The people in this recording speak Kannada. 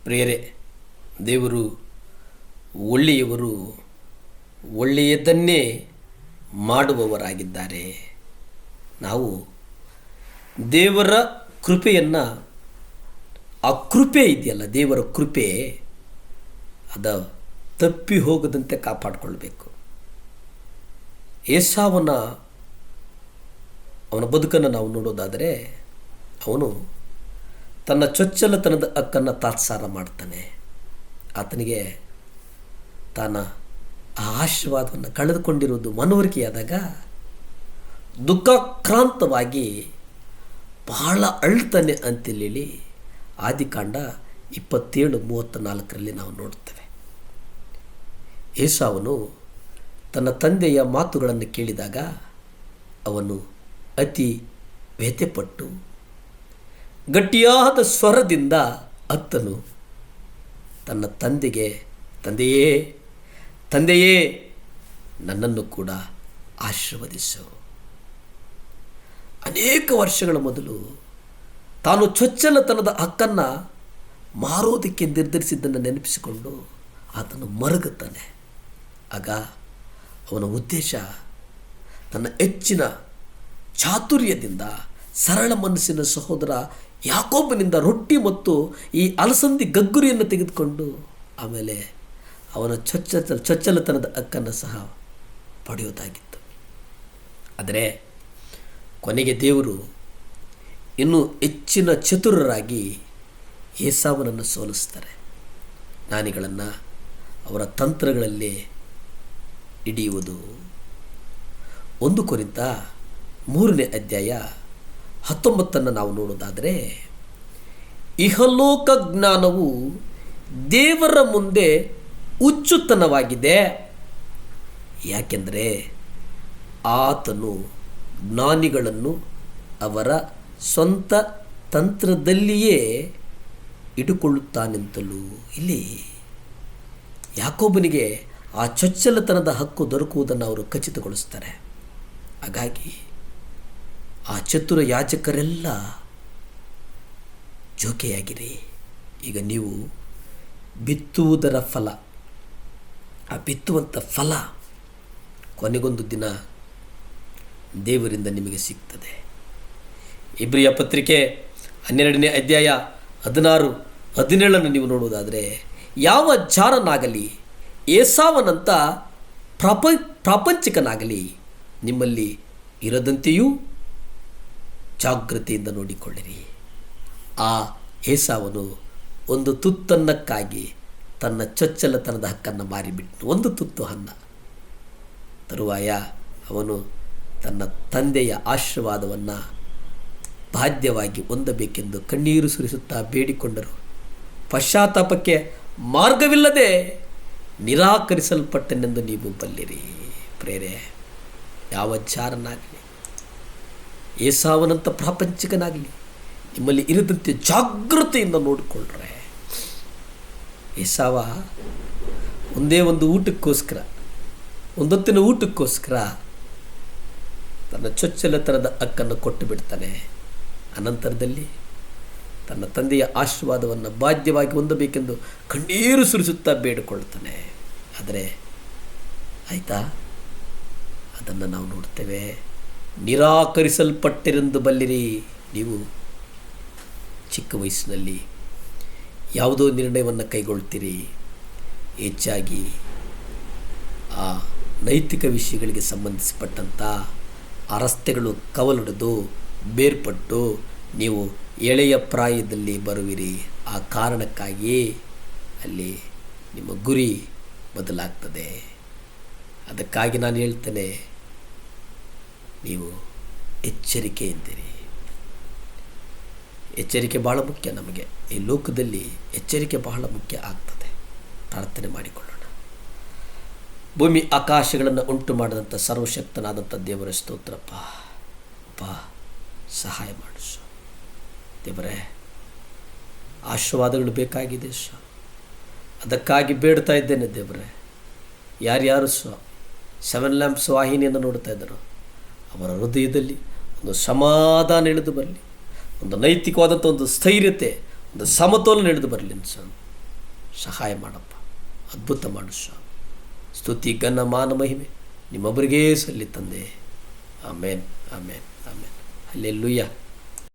ಪ್ರಿಯರೇ, ದೇವರು ಒಳ್ಳೆಯವರು, ಒಳ್ಳೆಯದನ್ನೇ ಮಾಡುವವರಾಗಿದ್ದಾರೆ. ನಾವು ದೇವರ ಕೃಪೆಯನ್ನು, ಆ ಕೃಪೆ ಇದೆಯಲ್ಲ, ದೇವರ ಕೃಪೆ ಅದು ತಪ್ಪಿ ಹೋಗದಂತೆ ಕಾಪಾಡಿಕೊಳ್ಬೇಕು. ಏಸಾವನ ಅವನ ಬದುಕನ್ನು ನಾವು ನೋಡೋದಾದರೆ, ಅವನು ತನ್ನ ಚೊಚ್ಚಲತನದ ಹಕ್ಕನ್ನು ತಾತ್ಸಾರ ಮಾಡ್ತಾನೆ. ಆತನಿಗೆ ತಾನ ಆ ಆಶೀರ್ವಾದವನ್ನು ಕಳೆದುಕೊಂಡಿರುವುದು ಮನವರಿಕೆಯಾದಾಗ ದುಃಖಾಕ್ರಾಂತವಾಗಿ ಬಹಳ ಅಳ್ತಾನೆ ಅಂತೇಳಿ ಆದಿಕಾಂಡ 27:34 ನಾವು ನೋಡ್ತೇವೆ. ಏಸಾವನು ತನ್ನ ತಂದೆಯ ಮಾತುಗಳನ್ನು ಕೇಳಿದಾಗ ಅವನು ಅತಿ ವ್ಯಥೆಪಟ್ಟು ಗಟ್ಟಿಯಾದ ಸ್ವರದಿಂದ ಅತ್ತನು ತನ್ನ ತಂದೆಗೆ, ತಂದೆಯೇ ತಂದೆಯೇ, ನನ್ನನ್ನು ಕೂಡ ಆಶೀರ್ವದಿಸು. ಅನೇಕ ವರ್ಷಗಳ ಮೊದಲು ತಾನು ಚೊಚ್ಚಲತನದ ಹಕ್ಕನ್ನು ಮಾರೋದಕ್ಕೆ ನಿರ್ಧರಿಸಿದ್ದನ್ನು ನೆನಪಿಸಿಕೊಂಡು ಆತನು ಮರಗುತ್ತಾನೆ. ಆಗ ಅವನ ಉದ್ದೇಶ ತನ್ನ ಹೆಚ್ಚಿನ ಚಾತುರ್ಯದಿಂದ ಸರಳ ಮನಸ್ಸಿನ ಸಹೋದರ ಯಾಕೋಬನಿಂದ ರೊಟ್ಟಿ ಮತ್ತು ಈ ಅಲಸಂದಿ ಗಗ್ಗುರಿಯನ್ನು ತೆಗೆದುಕೊಂಡು ಆಮೇಲೆ ಅವನ ಚೊಚ್ಚಲತನದ ಹಕ್ಕನ್ನು ಸಹ ಪಡೆಯೋದಾಗಿತ್ತು. ಆದರೆ ಕೊನೆಗೆ ದೇವರು ಇನ್ನೂ ಹೆಚ್ಚಿನ ಚತುರರಾಗಿ ಏಸಾವನನ್ನು ಸೋಲಿಸ್ತಾರೆ. ಜ್ಞಾನಿಗಳನ್ನು ಅವರ ತಂತ್ರಗಳಲ್ಲಿ ಹಿಡಿಯುವುದು. 1 ಕೊರಿಂಥ 3:19 ನಾವು ನೋಡೋದಾದರೆ, ಇಹಲೋಕ ಜ್ಞಾನವು ದೇವರ ಮುಂದೆ ಹುಚ್ಚುತನವಾಗಿದೆ, ಯಾಕೆಂದರೆ ಆತನು ಜ್ಞಾನಿಗಳನ್ನು ಅವರ ಸ್ವಂತ ತಂತ್ರದಲ್ಲಿಯೇ ಇಟ್ಟುಕೊಳ್ಳುತ್ತಾನೆಂತಲೂ. ಇಲ್ಲಿ ಯಾಕೋಬನಿಗೆ ಆ ಚೊಚ್ಚಲತನದ ಹಕ್ಕು ದೊರಕುವುದನ್ನು ಅವರು ಖಚಿತಗೊಳಿಸ್ತಾರೆ. ಹಾಗಾಗಿ ಆ ಚತುರ ಯಾಜಕರೆಲ್ಲ ಜೋಕೆಯಾಗಿರಿ. ಈಗ ನೀವು ಬಿತ್ತುವುದರ ಫಲ, ಆ ಬಿತ್ತುವಂಥ ಫಲ ಕೊನೆಗೊಂದು ದಿನ ದೇವರಿಂದ ನಿಮಗೆ ಸಿಗ್ತದೆ. ಇಬ್ರಿಯ ಪತ್ರಿಕೆ 12ನೇ ಅಧ್ಯಾಯ 16-17 ನೀವು ನೋಡುವುದಾದರೆ, ಯಾವ ಜಾರನಾಗಲಿ ಏಸಾವನಂಥ ಪ್ರಾಪಂಚಿಕನಾಗಲಿ ನಿಮ್ಮಲ್ಲಿ ಇರದಂತೆಯೂ ಜಾಗೃತಿಯಿಂದ ನೋಡಿಕೊಳ್ಳಿರಿ. ಆ ಏಸಾವನು ಒಂದು ತುತ್ತನ್ನಕ್ಕಾಗಿ ತನ್ನ ಚೊಚ್ಚಲತನದ ಹಕ್ಕನ್ನು ಮಾರಿಬಿಟ್ಟು, ಒಂದು ತುತ್ತು ಅನ್ನ. ತರುವಾಯ ಅವನು ತನ್ನ ತಂದೆಯ ಆಶೀರ್ವಾದವನ್ನು ಬಾಧ್ಯವಾಗಿ ಹೊಂದಬೇಕೆಂದು ಕಣ್ಣೀರು ಸುರಿಸುತ್ತಾ ಬೇಡಿಕೊಂಡರು. ಪಶ್ಚಾತ್ತಾಪಕ್ಕೆ ಮಾರ್ಗವಿಲ್ಲದೆ ನಿರಾಕರಿಸಲ್ಪಟ್ಟನೆಂದು ನೀವು ಬಲ್ಲಿರಿ. ಪ್ರೇರೆ, ಯಾವ ಜಾರನಾಗಲಿ ಏಸಾವನಂಥ ಪ್ರಾಪಂಚಿಕನಾಗಲಿ ನಿಮ್ಮಲ್ಲಿ ಇರದಂತೆ ಜಾಗೃತಿಯಿಂದ ನೋಡಿಕೊಳ್ಳ್ರೆ. ಏಸಾವ ಒಂದೇ ಒಂದು ಊಟಕ್ಕೋಸ್ಕರ, ಒಂದೊತ್ತಿನ ಊಟಕ್ಕೋಸ್ಕರ ತನ್ನ ಚೊಚ್ಚಲತನದ ಹಕ್ಕನ್ನು ಕೊಟ್ಟು ಬಿಡ್ತಾನೆ. ಅನಂತರದಲ್ಲಿ ತನ್ನ ತಂದೆಯ ಆಶೀರ್ವಾದವನ್ನು ಬಾಧ್ಯವಾಗಿ ಹೊಂದಬೇಕೆಂದು ಕಣ್ಣೀರು ಸುರಿಸುತ್ತಾ ಬೇಡಿಕೊಳ್ತಾನೆ. ಆದರೆ ಆಯಿತಾ, ಅದನ್ನು ನಾವು ನೋಡ್ತೇವೆ. ನಿರಾಕರಿಸಲ್ಪಟ್ಟಿರೆಂದು ಬಲ್ಲಿರಿ. ನೀವು ಚಿಕ್ಕ ವಯಸ್ಸಿನಲ್ಲಿ ಯಾವುದೋ ನಿರ್ಣಯವನ್ನು ಕೈಗೊಳ್ತೀರಿ, ಹೆಚ್ಚಾಗಿ ಆ ನೈತಿಕ ವಿಷಯಗಳಿಗೆ ಸಂಬಂಧಿಸಿಪಟ್ಟಂಥ ಆ ರಸ್ತೆಗಳು ಕವಲೊಡೆದು ಬೇರ್ಪಟ್ಟು ನೀವು ಎಳೆಯ ಪ್ರಾಯದಲ್ಲಿ ಬರುವಿರಿ. ಆ ಕಾರಣಕ್ಕಾಗಿ ಅಲ್ಲಿ ನಿಮ್ಮ ಗುರಿ ಬದಲಾಗ್ತದೆ. ಅದಕ್ಕಾಗಿ ನಾನು ಹೇಳ್ತೇನೆ, ನೀವು ಎಚ್ಚರಿಕೆಯಿಂದಿರಿ. ಎಚ್ಚರಿಕೆ ಬಹಳ ಮುಖ್ಯ. ನಮಗೆ ಈ ಲೋಕದಲ್ಲಿ ಎಚ್ಚರಿಕೆ ಬಹಳ ಮುಖ್ಯ ಆಗ್ತದೆ. ಪ್ರಾರ್ಥನೆ ಮಾಡಿಕೊಳ್ಳೋಣ. ಭೂಮಿ ಆಕಾಶಗಳನ್ನು ಉಂಟು ಮಾಡಿದಂಥ ಸರ್ವಶಕ್ತನಾದಂಥ ದೇವರ ಸ್ತೋತ್ರಪ್ಪ. ಸಹಾಯ ಮಾಡಿಸು ದೇವರೇ. ಆಶೀರ್ವಾದಗಳು ಬೇಕಾಗಿದೆ ಅದಕ್ಕಾಗಿ ಬೇಡ್ತಾ ಇದ್ದೇನೆ ದೇವರೇ. ಯಾರ್ಯಾರು 7 ಲ್ಯಾಂಪ್ಸ್ ವಾಹಿನಿಯನ್ನು ನೋಡ್ತಾ ಇದ್ದಾರೋ ಅವರ ಹೃದಯದಲ್ಲಿ ಒಂದು ಸಮಾಧಾನ ಇಳಿದು ಬರಲಿ, ಒಂದು ನೈತಿಕವಾದಂಥ ಒಂದು ಸ್ಥೈರ್ಯತೆ, ಒಂದು ಸಮತೋಲನ ಇಳಿದು ಬರಲಿ. ಸಹಾಯ ಮಾಡಪ್ಪ, ಅದ್ಭುತ ಮಾಡು ಸ್ವಾಮಿ. ಸ್ತುತಿ ಘನ ಮಾನ ಮಹಿಮೆ ನಿಮ್ಮೊಬ್ಬರಿಗೇ ಸಲ್ಲಿ ತಂದೆ. ಆಮೇನ್ ಆಮೇನ್ ಆಮೇನ್. ಹಲ್ಲೆಲೂಯಾ.